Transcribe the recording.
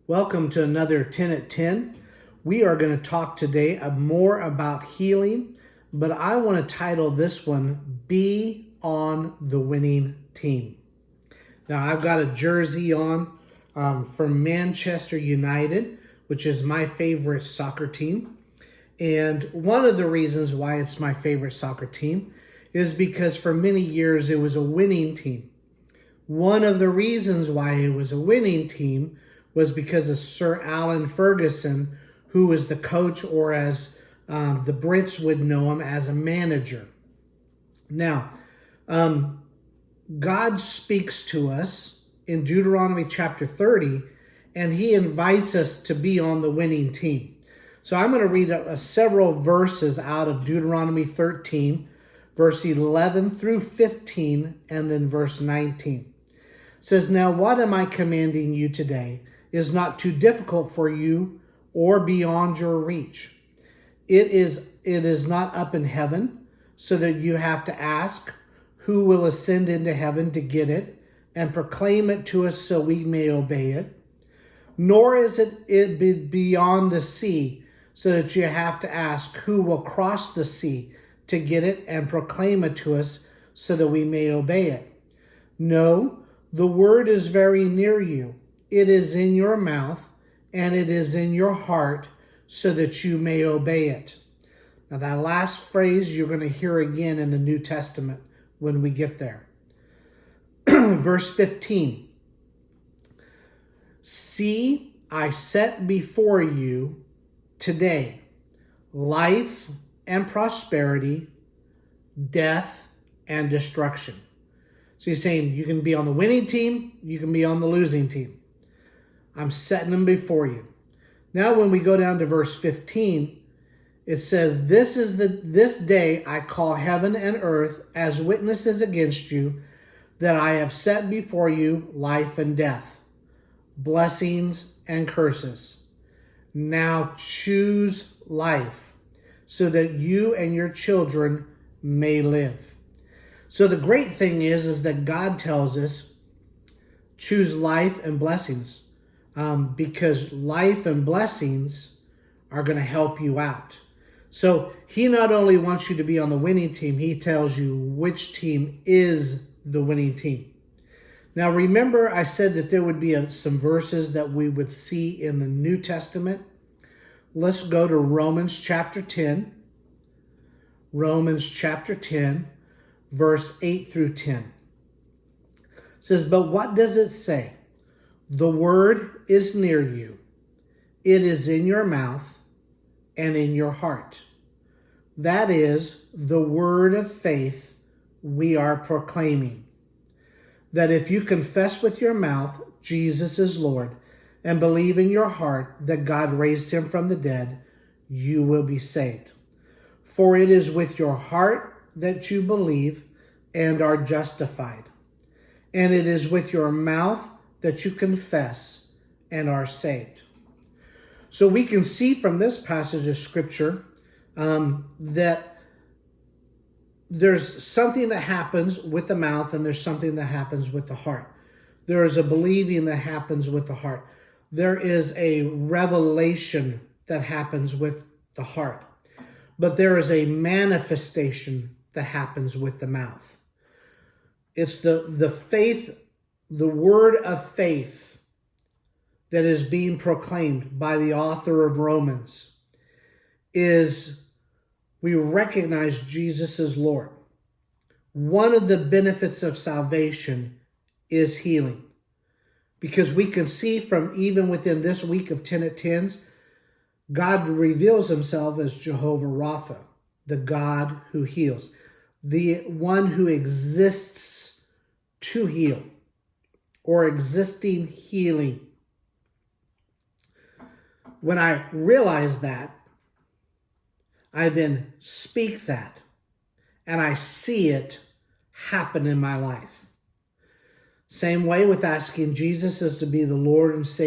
Welcome to another 10 at 10. We are going to talk today more about healing, but I want to title this one, Be on the Winning Team. Now, I've got a jersey on from Manchester United, which is my favorite soccer team. And one of the reasons why it's my favorite soccer team is because for many years it was a winning team. One of the reasons why it was a winning team was because of Sir Alan Ferguson, who was the coach, or as the Brits would know him, as a manager. Now, God speaks to us in Deuteronomy chapter 30, and he invites us to be on the winning team. So I'm going to read several verses out of Deuteronomy 13, verse 11 through 15, and then verse 19. It says, "Now what am I commanding you today is not too difficult for you or beyond your reach. It is not up in heaven, so that you have to ask, who will ascend into heaven to get it and proclaim it to us so we may obey it? Nor is it beyond the sea, so that you have to ask, who will cross the sea to get it and proclaim it to us so that we may obey it? No, the word is very near you. It is in your mouth, and it is in your heart, so that you may obey it." Now, that last phrase you're going to hear again in the New Testament when we get there. Verse 15. "See, I set before you today life and prosperity, death and destruction." So he's saying you can be on the winning team, you can be on the losing team. I'm setting them before you. Now, when we go down to verse 15, it says, This day I call heaven and earth as witnesses against you, that I have set before you life and death, blessings and curses. Now choose life, so that you and your children may live." So the great thing is that God tells us, choose life and blessings. Because life and blessings are going to help you out. So he not only wants you to be on the winning team, he tells you which team is the winning team. Now, remember I said that there would be some verses that we would see in the New Testament. Let's go to Romans chapter 10. Romans chapter 10, verse 8 through 10. It says, "But what does it say? The word is near you. It is in your mouth and in your heart." That is the word of faith we are proclaiming. That if you confess with your mouth Jesus is Lord and believe in your heart that God raised him from the dead, you will be saved. For it is with your heart that you believe and are justified, and it is with your mouth that you confess and are saved. So we can see from this passage of scripture that there's something that happens with the mouth and there's something that happens with the heart. There is a believing that happens with the heart. There is a revelation that happens with the heart. But there is a manifestation that happens with the mouth. It's the faith, the word of faith that is being proclaimed by the author of Romans is we recognize Jesus as Lord. One of the benefits of salvation is healing, because we can see from even within this week of 10 at 10s, God reveals himself as Jehovah Rapha, the God who heals, the one who exists to heal, or existing healing. When I realize that, I then speak that, and I see it happen in my life. Same way with asking Jesus as to be the Lord and Savior